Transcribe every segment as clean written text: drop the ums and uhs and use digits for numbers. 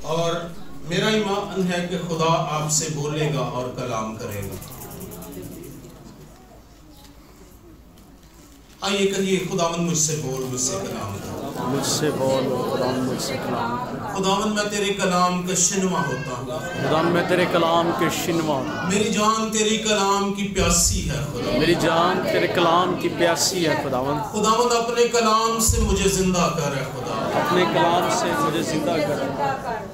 اور میرا ایمان ہے کہ خدا آپ سے بولے گا اور کلام کرے گا۔ آئیے کہیے خداوند مجھ سے بول، مجھ سے کلام کر، مجھ سے بول خداوند مجھ سے کلام کر۔ خداوند میں تیرے کلام کا شنوا ہوتا ہوں، خداوند میں تیرے کلام کے شنوا ہوں۔ میری جان تیری کلام کی پیاسی ہے خدا، میری جان تیرے کلام کی پیاسی ہے خداوند۔ خداوند اپنے کلام سے مجھے زندہ کر ہے خدا، اپنے کلام سے مجھے زندہ کر۔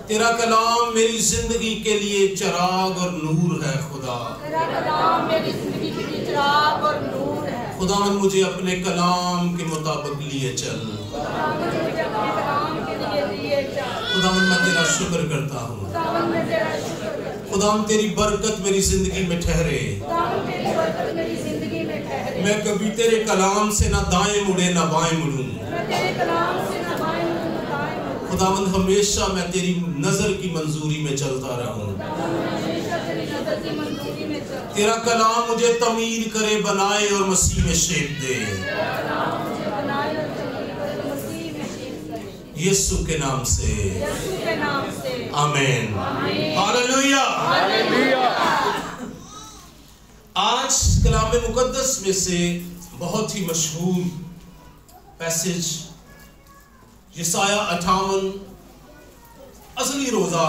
تیرا کلام میری زندگی کے لیے چراغ اور نور ہے خدا، تیرا کلام میری زندگی کے لیے چراغ اور نور ہے۔ خداوند مجھے اپنے کلام کے مطابق لیے چل، خداوند مجھے اپنے کلام کے لیے لیے چل۔ خداوند میں تیرا شکر کرتا ہوں، خداوند میں تیرا شکر کرتا ہوں۔ خداوند تیری برکت میری زندگی میں ٹھہرے، خداوند تیری برکت میری زندگی میں ٹھہرے۔ میں کبھی تیرے کلام سے نہ دائیں مڑے نہ بائیں مڑوں، میں تیرے کلام سے نہ بائیں مڑوں نہ دائیں مڑوں۔ خداوند ہمیشہ میں تیری نظر کی منظوری میں چلتا رہوں، ہمیشہ تیری نظر کی منظوری میں چل۔ تیرا کلام مجھے تعمیر کرے، بنائے اور مسیح میں شیپ دے، تیرا کلام مجھے بنائے اور تعمیر کرے، مسیح میں شیپ کرے۔ یسوع کے نام سے یسوع کے نام سے آمین، آمین۔ ہاللویا۔ ہاللویا۔ آج کلام مقدس میں سے بہت ہی مشہور پیسج یسایہ 58، اصلی روزہ،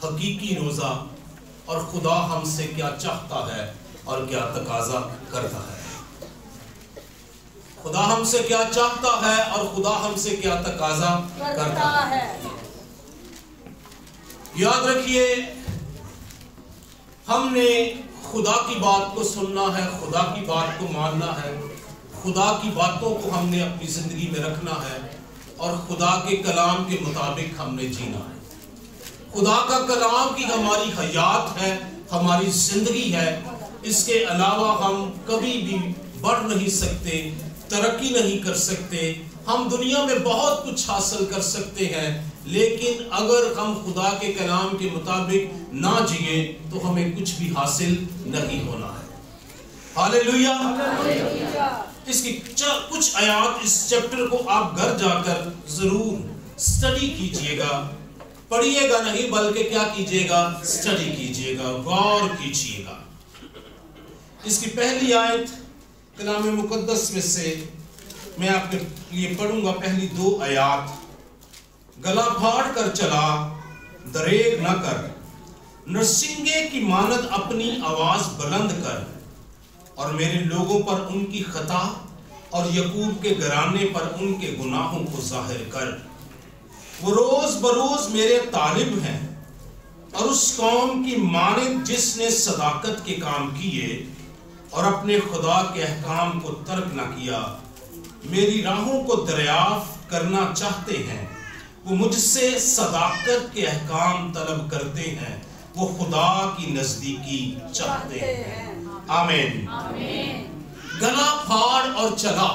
حقیقی روزہ، اور خدا ہم سے کیا چاہتا ہے اور کیا تقاضا کرتا ہے۔ خدا ہم سے کیا چاہتا ہے اور خدا ہم سے کیا تقاضا کرتا ہے۔ یاد رکھیے، ہم نے خدا کی بات کو سننا ہے، خدا کی بات کو ماننا ہے، خدا کی باتوں کو ہم نے اپنی زندگی میں رکھنا ہے، اور خدا کے کلام کے مطابق ہم نے جینا ہے۔ خدا کا کلام کی ہماری حیات ہے، ہماری زندگی ہے، اس کے علاوہ ہم کبھی بھی بڑھ نہیں سکتے، ترقی نہیں کر سکتے۔ ہم دنیا میں بہت کچھ حاصل کر سکتے ہیں، لیکن اگر ہم خدا کے کلام کے مطابق نہ جیے تو ہمیں کچھ بھی حاصل نہیں ہونا ہے۔ ہاللویا۔ اس کی کچھ آیات، اس چیپٹر کو آپ گھر جا کر ضرور سٹڈی کیجئے گا، پڑھیے گا نہیں بلکہ کیا کیجئے گا، سٹڈی کیجئے گا، غور کیجئے گا۔ اس کی پہلی آیت کلام مقدس میں سے میں آپ کے لیے پڑھوں گا، پہلی 2 آیات۔ گلا پھاڑ کر چلا، دریغ نہ کر، نرسنگے کی مانند اپنی آواز بلند کر، اور میرے لوگوں پر ان کی خطا اور یعقوب کے گھرانے پر ان کے گناہوں کو ظاہر کر۔ وہ روز بروز میرے طالب ہیں، اور اس قوم کی مانند جس نے صداقت کے کام کیے اور اپنے خدا کے احکام کو ترک نہ کیا۔ میری راہوں کو دریافت کرنا چاہتے ہیں، وہ مجھ سے صداقت کے احکام طلب کرتے ہیں، وہ خدا کی نزدیکی چاہتے ہیں۔ آمین۔ گلا پھاڑ اور چلا،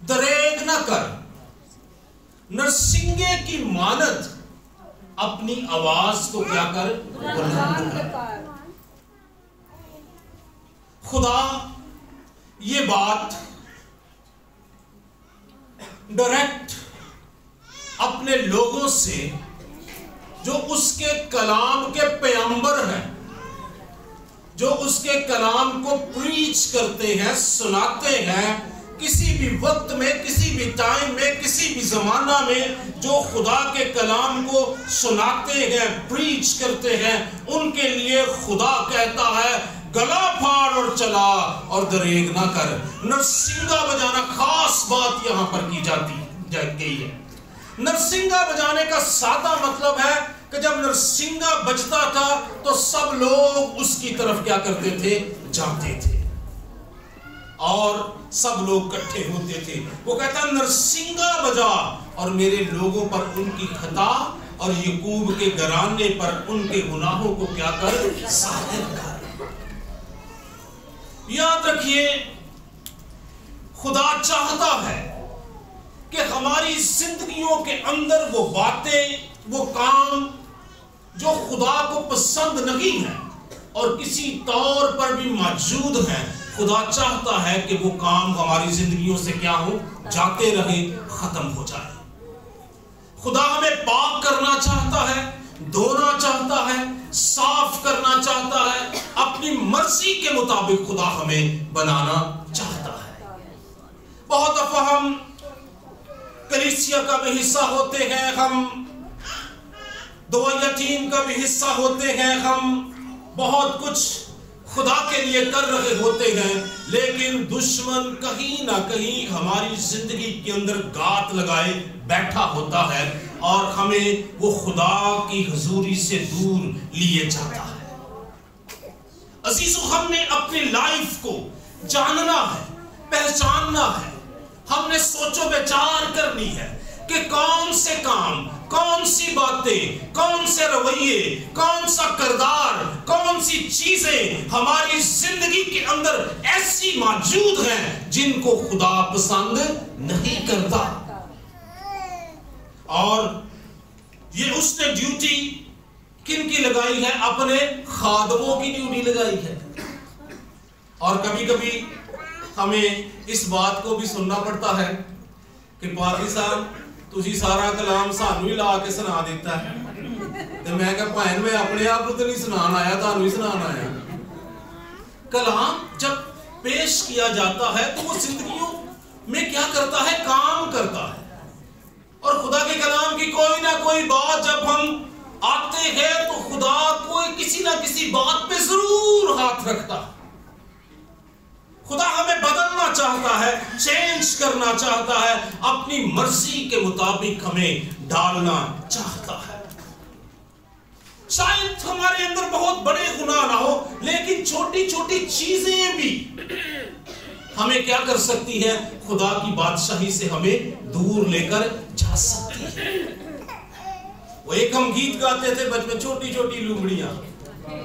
دریغ نہ کر، نرسنگے کی مانند اپنی آواز کو کیا کر، بلند کر۔ خدا یہ بات ڈائریکٹ اپنے لوگوں سے، جو اس کے کلام کے پیغمبر ہیں، جو اس کے کلام کو پریچ کرتے ہیں، سناتے ہیں، کسی بھی وقت میں، کسی بھی ٹائم میں، کسی بھی زمانہ میں جو خدا کے کلام کو سناتے ہیں، پریچ کرتے ہیں، ان کے لیے خدا کہتا ہے گلا پھاڑ اور چلا اور دریغ نہ کر۔ نرسنگا بجانا، خاص بات یہاں پر کی گئی ہے۔ نرسنگا بجانے کا سادہ مطلب ہے کہ جب نرسنگا بجتا تھا تو سب لوگ اس کی طرف کیا کرتے تھے، جاتے تھے، اور سب لوگ اکٹھے ہوتے تھے۔ وہ کہتا ہے نرسنگا بجا اور میرے لوگوں پر ان کی خطا اور یعقوب کے گھرانے پر ان کے گناہوں کو کیا کر، ظاہر کر۔ یاد رکھیے، خدا چاہتا ہے کہ ہماری زندگیوں کے اندر وہ باتیں، وہ کام جو خدا کو پسند نہیں ہیں اور کسی طور پر بھی موجود ہیں، خدا چاہتا ہے کہ وہ کام ہماری زندگیوں سے کیا ہو، جاتے رہے، ختم ہو جائے۔ خدا ہمیں پاک کرنا چاہتا ہے, دھونا چاہتا ہے, صاف کرنا چاہتا ہے, اپنی مرضی کے مطابق خدا ہمیں بنانا چاہتا ہے. بہت دفعہ ہم کلیسیا کا بھی حصہ ہوتے ہیں, ہم دعائیہ ٹیم کا بھی حصہ ہوتے ہیں, ہم بہت کچھ خدا کے لیے کر رہے ہوتے ہیں, لیکن دشمن کہیں نہ کہیں ہماری زندگی کے اندر گات لگائے بیٹھا ہوتا ہے اور ہمیں وہ خدا کی حضوری سے دور لیے جاتا ہے. عزیزو, ہم نے اپنی لائف کو جاننا ہے, پہچاننا ہے, ہم نے سوچ و بچار کرنی ہے کہ کون سے کام, کون سی باتیں, کون سے رویے, کون سا کردار, کون سی چیزیں ہماری زندگی کے اندر ایسی موجود ہیں جن کو خدا پسند نہیں کرتا. اور یہ اس نے ڈیوٹی کن کی لگائی ہے؟ اپنے خادموں کی ڈیوٹی لگائی ہے. اور کبھی کبھی ہمیں اس بات کو بھی سننا پڑتا ہے کہ پادری صاحب تجھی سارا کلام سانو ہی لا کے سنا دیتا ہے. تو میں کہا بھائن میں اپنے آپ کو تو نہیں سنان آیا, تانو ہی سنان آیا. کلام جب پیش کیا جاتا ہے تو وہ زندگیوں میں کیا کرتا ہے؟ کام کرتا ہے. اور خدا کے کلام کی کوئی نہ کوئی بات جب ہم آتے ہیں تو خدا کوئی کسی نہ کسی بات پہ ضرور ہاتھ رکھتا ہے. خدا ہمیں بدلنا چاہتا ہے, چینج کرنا چاہتا ہے, اپنی مرضی کے مطابق ہمیں ڈالنا چاہتا ہے. شاید ہمارے اندر بہت بڑے گناہ نہ ہو, لیکن چھوٹی چھوٹی چیزیں بھی ہمیں کیا کر سکتی ہیں؟ خدا کی بادشاہی سے ہمیں دور لے کر جا سکتی ہے. وہ ایک ہم گیت گاتے تھے بچپن, چھوٹی چھوٹی لومڑیاں,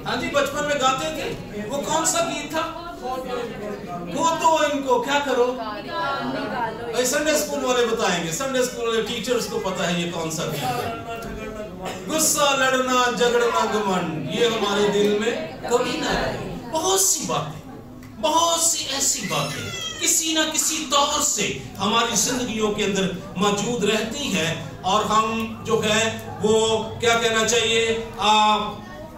ہاں جی بچپن میں گاتے تھے. وہ کون سا گیت تھا؟ وہ تو ان کو کیا کرو, سنڈے اسکول والے بتائیں گے, سنڈے اسکول والے ٹیچرز کو پتا ہے یہ کون سا گیت ہے. غصہ, لڑنا, جھگڑنا, گھمنڈ یہ ہمارے دل میں کبھی نہ رہے. بہت سی باتیں, بہت سی ایسی باتیں کسی نہ کسی طور سے ہماری زندگیوں کے اندر موجود رہتی ہیں, اور ہم جو ہے وہ کیا کہنا چاہیے,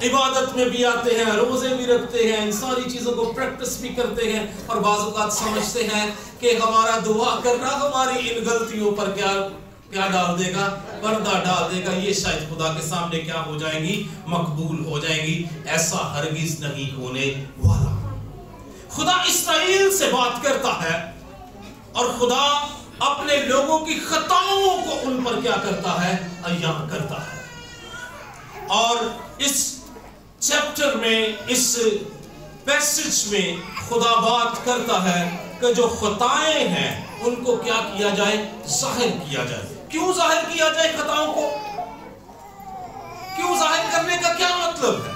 عبادت میں بھی آتے ہیں, روزے بھی رکھتے ہیں, ان ساری چیزوں کو پریکٹس بھی کرتے ہیں, اور بعض اوقات سمجھتے ہیں کہ ہمارا دعا کرنا ہماری ان غلطیوں پر کیا ڈال دے گا, پردہ ڈال دے گا, یہ شاید خدا کے سامنے کیا ہو جائیں گی, مقبول ہو جائیں گی. ایسا ہرگز نہیں ہونے والا. خدا اسرائیل سے بات کرتا ہے اور خدا اپنے لوگوں کی خطاؤں کو ان پر کیا کرتا ہے؟ عیاں کرتا ہے. اور اس چیپٹر میں, اس پیسج میں خدا بات کرتا ہے کہ جو خطائیں ہیں ان کو کیا کیا جائے؟ ظاہر کیا جائے. کیوں ظاہر کیا جائے خطاؤں کو؟ کیوں ظاہر کرنے کا کیا مطلب ہے؟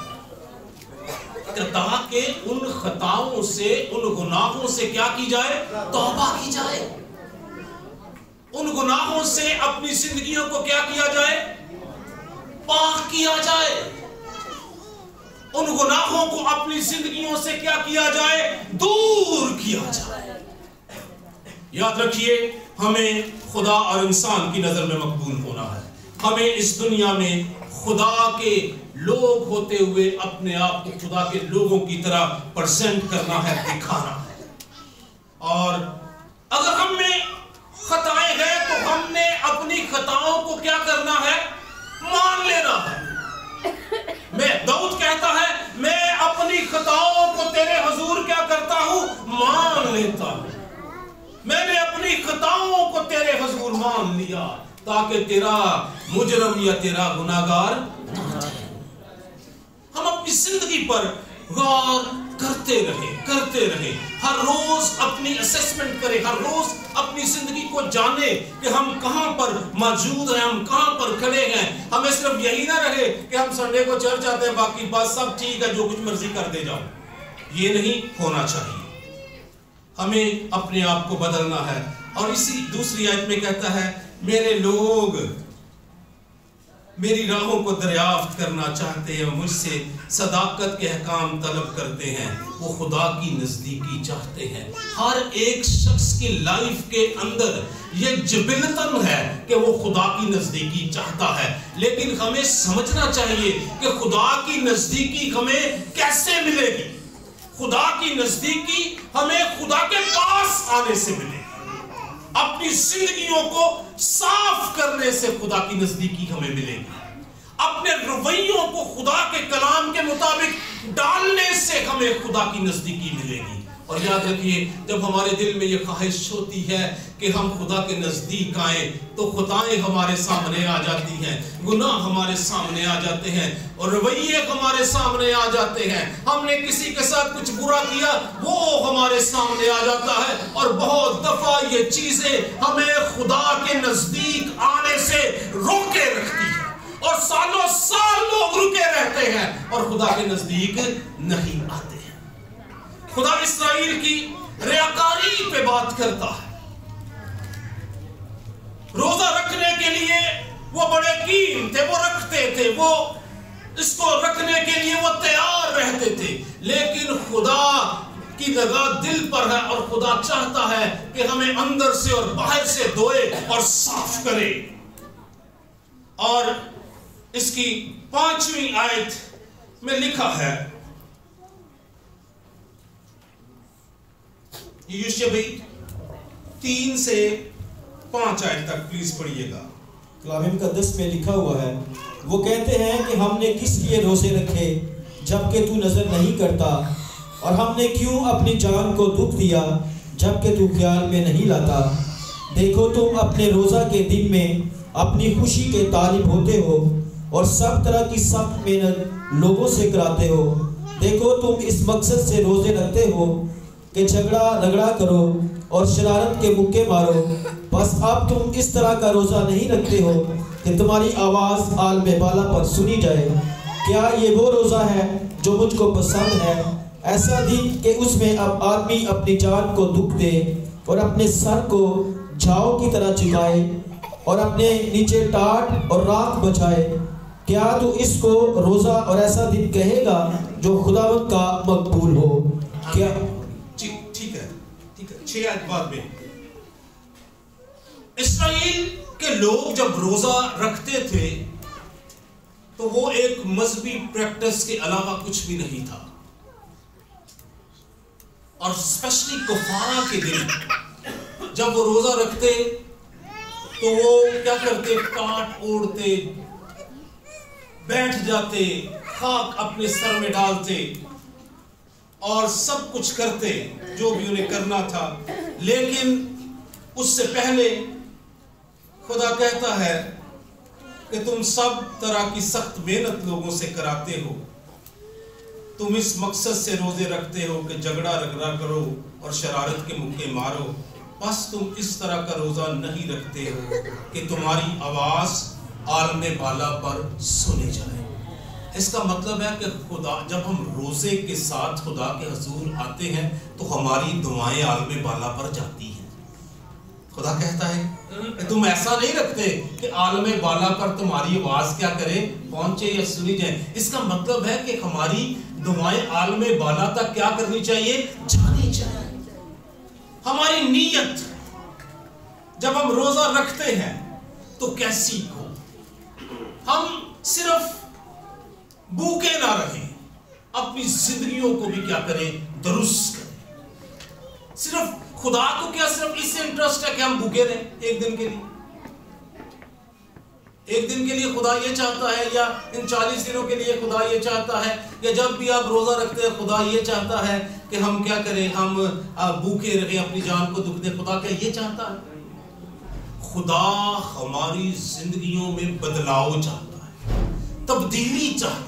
تاکہ ان خطاؤں سے, ان گناہوں سے کیا کی جائے؟ توبہ کی جائے. ان گناہوں سے اپنی زندگیوں کو کیا کیا جائے؟ پاک کیا جائے. ان گناہوں کو اپنی زندگیوں سے کیا کیا جائے؟ دور کیا جائے. یاد رکھیے, ہمیں خدا اور انسان کی نظر میں مقبول ہونا ہے. ہمیں اس دنیا میں خدا کے لوگ ہوتے ہوئے اپنے آپ کو خدا کے لوگوں کی طرح پرزینٹ کرنا ہے, دکھانا ہے. اور اگر ہم میں خطائیں ہیں تو ہم نے اپنی خطاؤں کو کیا کرنا ہے؟ مان لینا ہے. داؤد کہتا ہے میں اپنی خطاؤں کو تیرے حضور کیا کرتا ہوں؟ مان لیتا ہوں. میں نے اپنی خطاؤں کو تیرے حضور مان لیا تاکہ تیرا مجرم یا تیرا گناہگار نہ جائے. ہم اپنی زندگی پر غور کرتے رہے, ہر روز اپنی اسیسمنٹ کریں, ہر روز اپنی زندگی کو جانے کہ ہم کہاں پر موجود ہیں, ہم کہاں پر کھڑے ہیں. ہمیں صرف یہی نہ رہے کہ ہم سنڈے کو چرچ آتے ہیں, باقی بات سب ٹھیک ہے, جو کچھ مرضی کر دے جاؤ. یہ نہیں ہونا چاہیے. ہمیں اپنے آپ کو بدلنا ہے. اور اسی دوسری آیت میں کہتا ہے میرے لوگ میری راہوں کو دریافت کرنا چاہتے ہیں، مجھ سے صداقت کے احکام طلب کرتے ہیں، وہ خدا کی نزدیکی چاہتے ہیں۔ ہر ایک شخص کی لائف کے اندر یہ جبلتاً ہے کہ وہ خدا کی نزدیکی چاہتا ہے، لیکن ہمیں سمجھنا چاہیے کہ خدا کی نزدیکی ہمیں کیسے ملے گی۔ خدا کی نزدیکی ہمیں خدا کے پاس آنے سے ملے گی، اپنی زندگیوں کو صاف کرنے سے خدا کی نزدیکی ہمیں ملے گی، اپنے رویوں کو خدا کے کلام کے مطابق ڈالنے سے ہمیں خدا کی نزدیکی ملے گی۔ اور یاد رکھیے، جب ہمارے دل میں یہ خواہش ہوتی ہے کہ ہم خدا کے نزدیک آئیں تو خطائیں ہمارے سامنے آ جاتی ہیں، گناہ ہمارے سامنے آ جاتے ہیں، اور رویے ہمارے سامنے آ جاتے ہیں۔ ہم نے کسی کے ساتھ کچھ برا کیا، وہ ہمارے سامنے آ جاتا ہے، اور بہت دفعہ یہ چیزیں ہمیں خدا کے نزدیک آنے سے روکے رکھتی ہیں، اور سالوں سال لوگ رکے رہتے ہیں اور خدا کے نزدیک نہیں آتے۔ خدا اسرائیل کی ریاکاری پہ بات کرتا ہے۔ روزہ رکھنے کے لیے وہ بڑے کین تھے، وہ رکھتے تھے، وہ اس کو رکھنے کے لیے وہ تیار رہتے تھے، لیکن خدا کی نگاہ دل پر ہے، اور خدا چاہتا ہے کہ ہمیں اندر سے اور باہر سے دھوئے اور صاف کرے۔ اور اس کی 5ویں آیت میں لکھا ہے، یوشع بھائی 3 سے 5 آیت تک پلیز پڑھیے گا۔ کلام مقدس میں لکھا ہوا ہے، وہ کہتے ہیں کہ ہم نے کس لیے روزے رکھے جبکہ تو نظر نہیں کرتا، اور ہم نے کیوں اپنی جان کو دکھ دیا جبکہ تو خیال میں نہیں لاتا۔ دیکھو تم اپنے روزہ کے دن میں اپنی خوشی کے طالب ہوتے ہو، اور سب طرح کی سخت محنت لوگوں سے کراتے ہو۔ دیکھو تم اس مقصد سے روزے رکھتے ہو کہ جھگڑا رگڑا کرو اور شرارت کے مکے مارو، بس اب تم اس طرح کا روزہ نہیں رکھتے ہو کہ تمہاری آواز عالم بالا پر سنی جائے۔ کیا یہ وہ روزہ ہے جو مجھ کو پسند ہے؟ ایسا دن کہ اس میں اب آدمی اپنی جان کو دکھ دے اور اپنے سر کو جھاؤ کی طرح جھکائے اور اپنے نیچے ٹاٹ اور راکھ بچائے۔ کیا تو اس کو روزہ اور ایسا دن کہے گا جو خداوند کا مقبول ہو؟ کیا ٹھیک ہے 6 آیت بعد میں، اسرائیل کے لوگ جب روزہ رکھتے تھے تو وہ ایک مذہبی پریکٹس کے علاوہ کچھ بھی نہیں تھا، اور اسپیشلی کفارہ کے دن جب وہ روزہ رکھتے تو وہ کیا کرتے؟ ٹاٹ اوڑھتے، بیٹھ جاتے، خاک اپنے سر میں ڈالتے اور سب کچھ کرتے جو بھی انہیں کرنا تھا، لیکن اس سے پہلے خدا کہتا ہے کہ تم سب طرح کی سخت محنت لوگوں سے کراتے ہو، تم اس مقصد سے روزے رکھتے ہو کہ جھگڑا رگڑا کرو اور شرارت کے مکے مارو، بس تم اس طرح کا روزہ نہیں رکھتے ہو کہ تمہاری آواز عالم بالا پر سنی جائے۔ اس کا مطلب ہے کہ خدا جب ہم روزے کے ساتھ خدا کے حضور آتے ہیں تو ہماری دعائیں عالم بالا پر جاتی ہیں۔ خدا کہتا ہے کہ تم ایسا نہیں رکھتے کہ عالم بالا پر تمہاری آواز کیا کرے؟ پہنچے یا سنی جائے۔ اس کا مطلب ہے کہ ہماری دعائیں عالم بالا تک کیا کرنی چاہیے؟ جانی چاہیے۔ ہماری نیت جب ہم روزہ رکھتے ہیں تو کیسی ہو؟ ہم صرف بھوکے نہ رہیں، اپنی زندگیوں کو بھی کیا کریں؟ درست کریں۔ صرف خدا کو کیا صرف اس سے انٹرسٹ ہے کہ ہم بھوکے رہیں ایک دن کے لیے؟ ایک دن کے لیے خدا یہ چاہتا ہے، یا ان 40 دنوں کے لیے خدا یہ چاہتا ہے، یا جب بھی آپ روزہ رکھتے ہیں خدا یہ چاہتا ہے کہ ہم کیا کریں؟ ہم بھوکے رہیں، اپنی جان کو دکھ دیں؟ خدا کیا یہ چاہتا ہے؟ خدا ہماری زندگیوں میں بدلاؤ چاہتا ہے، تبدیلی چاہتا ہے۔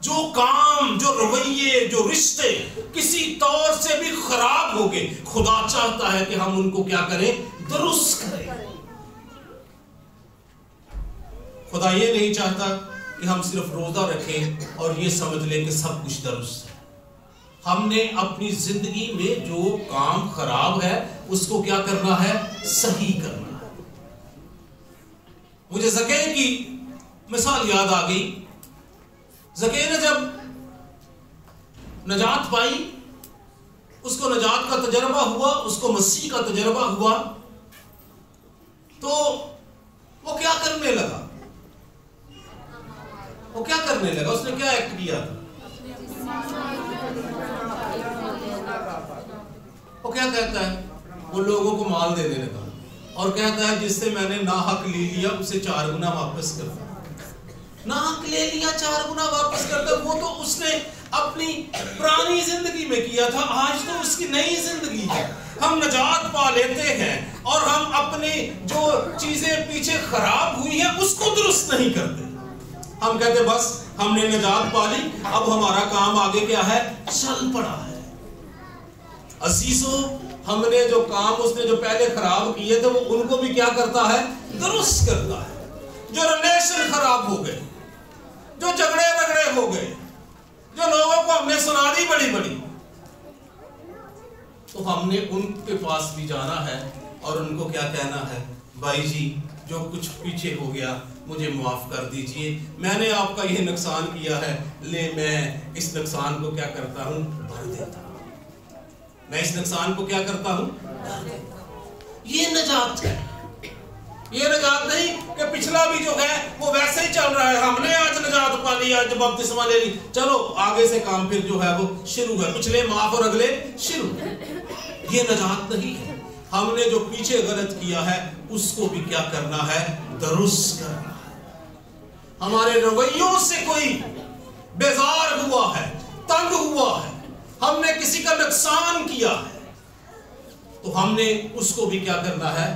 جو کام، جو رویے، جو رشتے کسی طور سے بھی خراب ہو گئے، خدا چاہتا ہے کہ ہم ان کو کیا کریں؟ درست کریں۔ خدا یہ نہیں چاہتا کہ ہم صرف روزہ رکھیں اور یہ سمجھ لیں کہ سب کچھ درست ہے۔ ہم نے اپنی زندگی میں جو کام خراب ہے اس کو کیا کرنا ہے؟ صحیح کرنا ہے۔ مجھے زکریا کی مثال یاد آ گئی، زکے نے جب نجات پائی، اس کو نجات کا تجربہ ہوا، اس کو مسیح کا تجربہ ہوا، تو وہ کیا کرنے لگا؟ وہ کیا کرنے لگا؟ اس نے کیا ایکٹ کیا تھا؟ وہ کیا کہتا ہے؟ وہ لوگوں کو مال دینے لگا اور کہتا ہے جس سے میں نے ناحق لے لیا اسے 4 گنا واپس کرتا۔ ناحق لے لیا 4 گنا واپس کرتا، وہ تو اس نے اپنی پرانی زندگی میں کیا تھا، آج تو اس کی نئی زندگی ہے۔ ہم نجات پا لیتے ہیں اور ہم اپنی جو چیزیں پیچھے خراب ہوئی ہیں اس کو درست نہیں کرتے۔ ہم کہتے بس ہم نے نجات پا لی، اب ہمارا کام آگے کیا ہے؟ چل پڑا ہے۔ عزیزو، ہم نے جو کام اس نے جو پہلے خراب کیے تھے وہ ان کو بھی کیا کرتا ہے؟ درست کرتا ہے۔ جو ریلیشن خراب ہو گئے، جو جھگڑے رگڑے ہو گئے، جو لوگوں کو ہم نے سنا دی بڑی بڑی، تو ہم نے ان کے پاس بھی جانا ہے اور ان کو کیا کہنا ہے؟ بھائی جی جو کچھ پیچھے ہو گیا مجھے معاف کر دیجئے، میں نے آپ کا یہ نقصان کیا ہے، لے میں اس نقصان کو کیا کرتا ہوں؟ بھر دیتا ہوں۔ میں اس نقصان کو کیا کرتا ہوں؟ بھر دیتا ہوں۔ یہ نجات ہے۔ یہ نجات نہیں کہ پچھلا بھی جو ہے وہ ویسے ہی چل رہا ہے، ہم نے آج نجات پا لی، آج بپتسمہ لے لی، چلو آگے سے کام پھر جو ہے وہ شروع ہے، پچھلے معاف اور اگلے شروع۔ یہ نجات نہیں ہے۔ ہم نے جو پیچھے غلط کیا ہے اس کو بھی کیا کرنا ہے؟ درست کرنا ہے۔ ہمارے رویوں سے کوئی بیزار ہوا ہے، تنگ ہوا ہے، ہم نے کسی کا نقصان کیا ہے، تو ہم نے اس کو بھی کیا کرنا ہے؟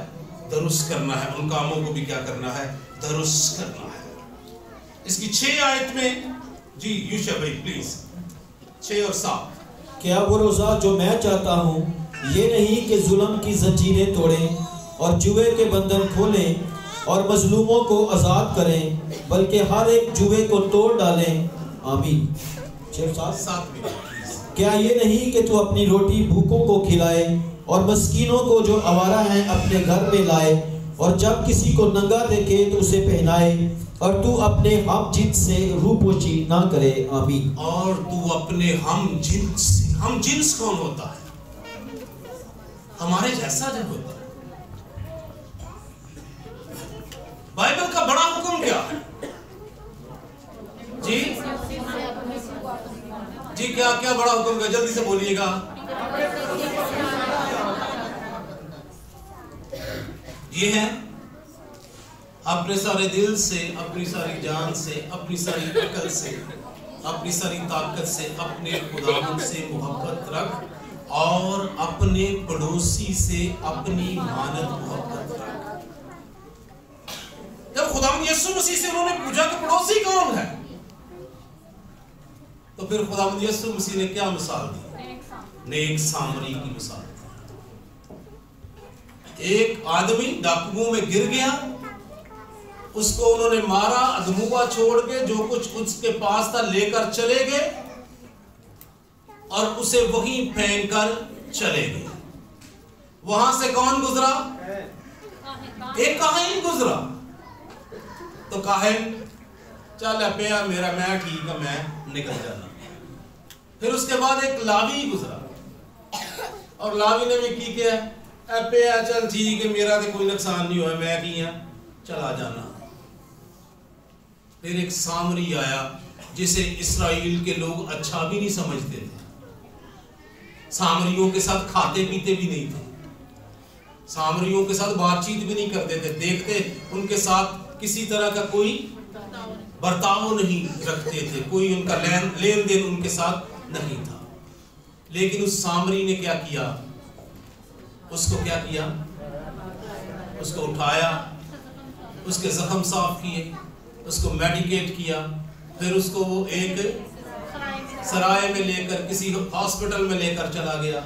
درست کرنا ہے۔ ان کاموں کو بھی کیا کرنا ہے؟ درست کرنا ہے۔ اس کی 6 آیت میں جی یوشا بھائی پلیز 6 اور 7۔ کیا وہ روزہ جو میں چاہتا ہوں یہ نہیں کہ ظلم کی زنجیریں توڑیں اور جوے کے بندھن کھولیں اور مظلوموں کو آزاد کریں، بلکہ ہر ایک جوے کو توڑ ڈالیں۔ آمین۔ 6 اور 7۔ کیا یہ نہیں کہ تو اپنی روٹی بھوکوں کو کھلائے اور مسکینوں کو جو آوارہ ہیں اپنے گھر میں لائے، اور جب کسی کو ننگا دیکھے تو اسے پہنائے، اور تو اپنے ہم جنس سے روح پوشی نہ کرے۔ آمین۔ اور تو اپنے ہم جنس سے، ہم جنس کون ہوتا ہے؟ ہمارے جیسا جو ہوتا ہے۔ بائبل کا بڑا حکم کیا ہے؟ جی جی کیا بڑا حکم ہے؟ جلدی سے بولیے گا۔ یہ ہے اپنے سارے دل سے، اپنی ساری جان سے، اپنی ساری عقل سے، اپنی ساری طاقت سے اپنے خداوند سے محبت رکھ اور اپنے پڑوسی سے اپنی مانت محبت رکھ۔ جب خداوند یسوع مسیح سے انہوں نے پوچھا کہ پڑوسی کون ہے، تو پھر خداوند یسوع مسیح نے کیا مثال دی؟ نیک سامری کی مثال دی۔ ایک آدمی ڈاکوؤں میں گر گیا، اس کو انہوں نے مارا، ادموا چھوڑ کے جو کچھ اس کے پاس تھا لے کر چلے گئے اور اسے وہیں پھینک کر چلے گئے۔ وہاں سے کون گزرا؟ ایک کاہن گزرا۔ تو کاہن چل پیا میرا، میں ٹھیک ہے، میں نکل جانا۔ پھر اس کے بعد ایک لاوی گزرا اور لاوی نے بھی کی کیا؟ پیا چل ٹھیک ہے، میرا تو کوئی نقصان نہیں ہوا، میں کیا چلا جانا۔ پھر ایک سامری آیا جسے اسرائیل کے لوگ اچھا بھی نہیں سمجھتے تھے، سامریوں کے ساتھ کھاتے پیتے بھی نہیں تھے، سامریوں کے ساتھ بات چیت بھی نہیں کرتے تھے، دیکھتے ان کے ساتھ کسی طرح کا کوئی برتاؤ نہیں رکھتے تھے، کوئی ان کا لین دین ان کے ساتھ نہیں تھا۔ لیکن اس سامری نے کیا کیا؟ اس کو کیا کیا؟ اس کو اٹھایا، اس کے زخم صاف کیے، اس کو میڈیکیٹ کیا، پھر اس کو وہ ایک سرائے میں لے کر کسی ہاسپٹل میں لے کر چلا گیا،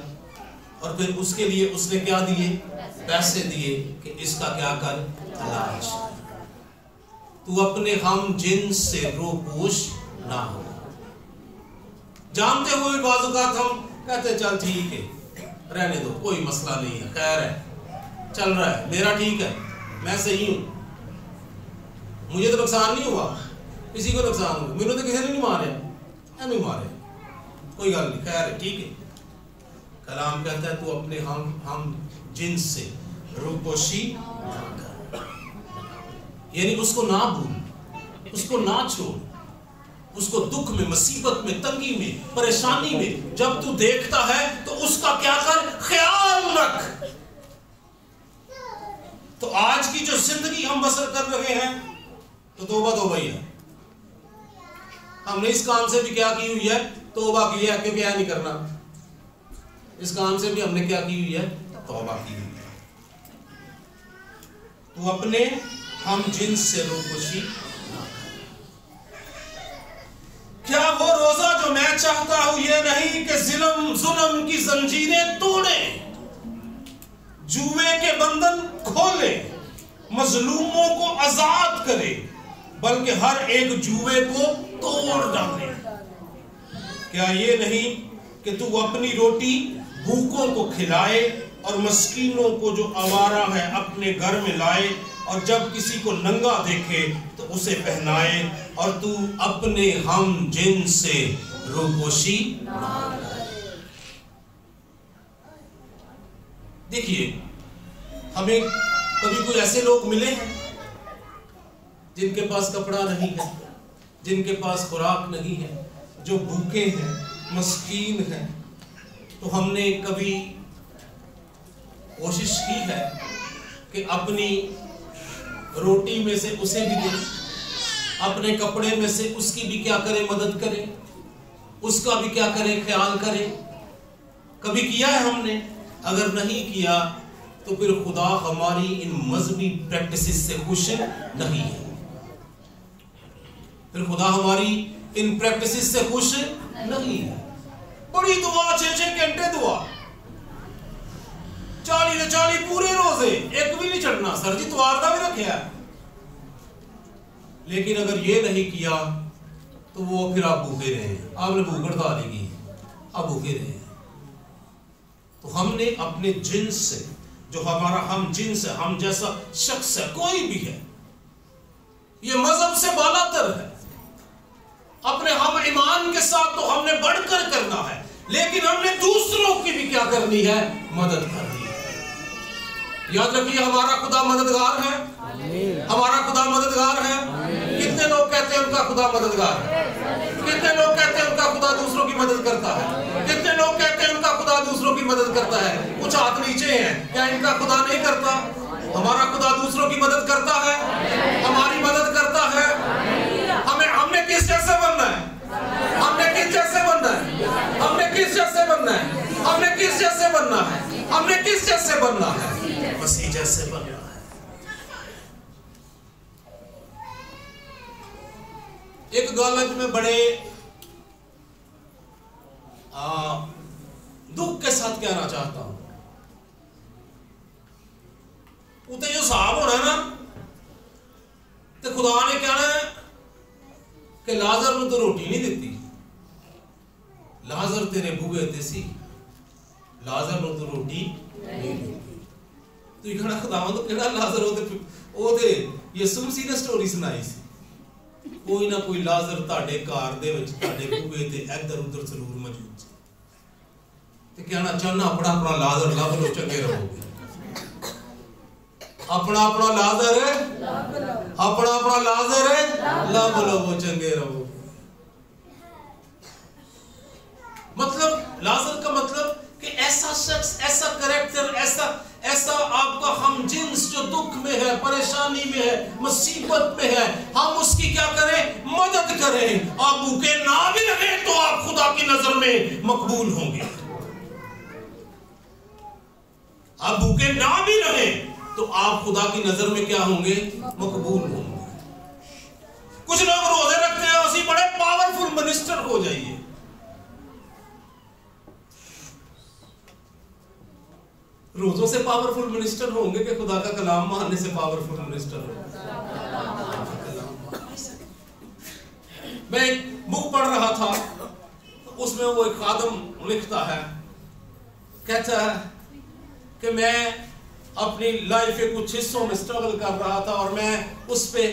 اور پھر اس کے لیے اس نے کیا دیے؟ پیسے دیے کہ اس کا کیا کر؟ علاج۔ تو اپنے ہم جنس سے روپوش نہ ہو۔ جانتے ہوئے بعض اوقات ہم کہتے چل ٹھیک ہے رہنے دو، کوئی مسئلہ نہیں ہے، خیر ہے، چل رہا ہے، میرا ٹھیک ہے، میں صحیح ہوں۔ مجھے تو نقصان نہیں ہوا, کسی کو نقصان ہوا, میرے تو کسی نے نہیں مارے, نہیں مارے, کوئی گل نہیں, خیر ہے, ٹھیک ہے. کلام کہتا ہے تو اپنے ہم جنس سے روپوشی نہ کر, یعنی اس کو نہ بھول, اس کو نہ چھوڑ, اس کو دکھ میں, مصیبت میں, تنگی میں, پریشانی میں جب تو دیکھتا ہے تو اس کا کیا کر, خیال رکھ. تو آج کی جو زندگی ہم بسر کر رہے ہیں تو توبہ ہی ہے. ہم نے اس کام سے بھی کیا کی ہوئی ہے, توبہ کی ہے, کہ کیا نہیں کرنا, اس کام سے بھی ہم نے کیا کی ہوئی ہے, توبہ کی ہوئی ہے. تو اپنے ہم جنس سے روپوشی. کیا وہ روزہ جو میں چاہتا ہوں یہ نہیں کہ ظلم کی زنجیریں توڑے, جوے کے بندن کھولے, مظلوموں کو آزاد کرے, بلکہ ہر ایک جوے کو توڑ ڈالے. کیا یہ نہیں کہ تو اپنی روٹی بھوکوں کو کھلائے اور مسکینوں کو جو آوارہ ہے اپنے گھر میں لائے, اور جب کسی کو ننگا دیکھے تو اسے پہنائے, اور تو اپنے ہم جنس سے روپوشی نہ کرے. دیکھیے, ہمیں کبھی کوئی ایسے لوگ ملے ہیں جن کے پاس کپڑا نہیں ہے, جن کے پاس خوراک نہیں ہے, جو بھوکے ہیں, مسکین ہیں, تو ہم نے کبھی کوشش کی ہے کہ اپنی روٹی میں سے اسے بھی دے, اپنے کپڑے میں سے اس کی بھی کیا کرے, مدد کرے, اس کا بھی کیا کرے, خیال کرے. کبھی کیا ہے ہم نے؟ اگر نہیں کیا تو پھر خدا ہماری ان مذہبی پریکٹسز سے خوش نہیں ہے, پھر خدا ہماری ان پریکٹسز سے خوش نہیں ہے. بڑی دعا, 6 گھنٹے دعا, 40 پورے روزے, ایک بھی نہیں چھڑنا, سر جی توار کا بھی رکھا ہے, لیکن اگر یہ نہیں کیا تو وہ پھر آپ بھوکے رہے, آپ نے بھوک ہڑتال دی کی, آپ بھوکے رہے. تو ہم نے اپنے جنس سے, جو ہمارا ہم جنس ہے, ہم جیسا شخص ہے, کوئی بھی ہے, یہ مذہب سے بالا تر ہے, اپنے ہم ایمان کے ساتھ تو ہم نے بڑھ کر کرنا ہے, لیکن ہم نے دوسروں کی بھی کیا کرنی ہے, مدد کرنی ہے. یاد رکھیے, ہمارا خدا مددگار ہے, ہمارا خدا مددگار ہے. کتنے لوگ کہتے ہیں ان کا خدا مددگار ہے, کتنے لوگ کہتے ہیں ان کا خدا دوسروں کی مدد کرتا ہے, کتنے لوگ کہتے ہیں ان کا خدا دوسروں کی مدد کرتا ہے. کچھ ہاتھ نیچے ہیں, کیا ان کا خدا نہیں کرتا؟ ہمارا خدا دوسروں کی مدد کرتا ہے, ہماری مدد کرتا ہے. ہم نے کس جیسے بننا ہے, ہم نے کس جیسے بننا ہے, ہم نے کس جیسے بننا ہے, ہم نے کس جیسے بننا ہے, ہم نے کس جیسے بننا ہے, مسیح جیسے بننا ہے. ایک گالج میں بڑے دکھ کے ساتھ کہنا چاہتا ہوں, اتنے جو صاحب ہونا ہے نا, تو خدا نے کہنا ہے کہ لازر نے تو روٹی نہیں دیتی, لازر تیرے بوئے تے سی, لازر نے تو روٹی نہیں دیتی. تو یہ کہنا خدا تو کہنا لازر ہوتے یسوع مسیح نے سٹوری سنائی سی, کوئی نہ کوئی لازر تاڑے کار دے وچ تاڑے بوئے تے ادھر ادھر ضرور موجود سی. تے کہنا چاہنا اپنا لازر لب لو, چنگے رہو گے, اپنا لازر لب لو, چنگے رہو. مطلب لازر کا مطلب کہ ایسا شخص, ایسا کریکٹر, ایسا آپ کا ہم جنس جو دکھ میں ہے, پریشانی میں ہے, مصیبت میں ہے, ہم اس کی کیا کریں, مدد کریں. آپ بھوکے نہ بھی رہیں تو آپ خدا کی نظر میں مقبول ہوں گے. آپ بھوکے نہ بھی رہیں تو آپ خدا کی نظر میں کیا ہوں گے, مقبول ہوں گے. کچھ لوگ روزے رکھتے ہیں, اسی بڑے پاورفل منسٹر ہو جائیے. روزوں سے پاورفل منسٹر ہوں گے کہ خدا کا کلام ماننے سے پاورفل منسٹر ہوں گے. میں ایک بک پڑھ رہا تھا, اس میں وہ ایک خادم لکھتا ہے, کہتا ہے کہ میں اپنی لائف کے کچھ حصوں میں سٹرگل کر رہا تھا, اور میں اس پہ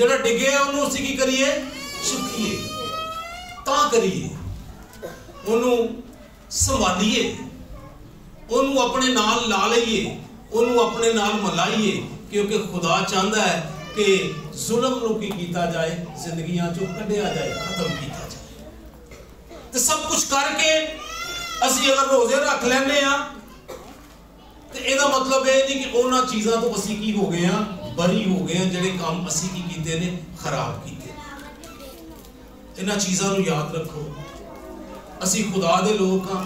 ਜਿਹੜਾ ਡਿੱਗਿਆ ਉਹਨੂੰ ਅਸੀਂ ਕੀ ਕਰੀਏ? ਚੁੱਕੀਏ, ਤਾਂ ਕਰੀਏ, ਉਹਨੂੰ ਸੰਭਾਲੀਏ, ਉਹਨੂੰ ਆਪਣੇ ਨਾਲ ਲਾ ਲਈਏ, ਉਹਨੂੰ ਆਪਣੇ ਨਾਲ ਮਿਲਾਈਏ, ਕਿਉਂਕਿ ਖੁਦਾ ਚਾਹੁੰਦਾ ਹੈ ਕਿ ਜ਼ੁਲਮ ਨੂੰ ਕੀ ਕੀਤਾ ਜਾਏ, ਜ਼ਿੰਦਗੀਆਂ ਚੋਂ ਕੱਢਿਆ ਜਾਏ, ਖਤਮ ਕੀਤਾ ਜਾਏ। ਤੇ ਸਭ ਕੁਝ ਕਰਕੇ ਅਸੀਂ ਅਗਰ ਰੋਜ਼ੇ ਰੱਖ ਲੈਂਦੇ ਆ ਤੇ ਇਹਦਾ ਮਤਲਬ ਇਹ ਨਹੀਂ ਕਿ ਉਹਨਾਂ ਚੀਜ਼ਾਂ ਤੋਂ ਅਸੀਂ ਕੀ ਹੋ ਗਏ ਆ? ਬਰੀ ਹੋ ਗਏ ਆ, ਜਿਹੜੇ ਕੰਮ ਅਸੀਂ ਕੀ ਕੀਤੇ ਨੇ? ਖਰਾਬ ਕੀਤੇ। ਇਹਨਾਂ ਚੀਜ਼ਾਂ ਨੂੰ ਯਾਦ ਰੱਖੋ, ਅਸੀਂ ਖੁਦਾ ਦੇ ਲੋਕ ਹਾਂ।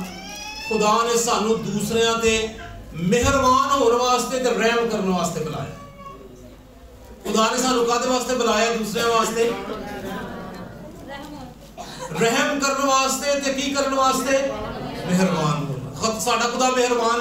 ਖੁਦਾ ਨੇ ਸਾਨੂੰ ਦੂਸਰਿਆਂ ਤੇ ਮਿਹਰਬਾਨ ਹੋਣ ਵਾਸਤੇ ਤੇ ਰਹਿਮ ਕਰਨ ਵਾਸਤੇ ਬੁਲਾਇਆ। ਖੁਦਾ ਨੇ ਸਾਨੂੰ ਕਾਹਦੇ ਵਾਸਤੇ ਬੁਲਾਇਆ? ਦੂਸਰਿਆਂ ਵਾਸਤੇ ਰਹਿਮ ਕਰਨ ਵਾਸਤੇ ਤੇ ਕੀ ਕਰਨ ਵਾਸਤੇ? ਮਿਹਰਬਾਨ ਹੋਣਾ। ਸਾਡਾ ਖੁਦਾ ਮਿਹਰਬਾਨ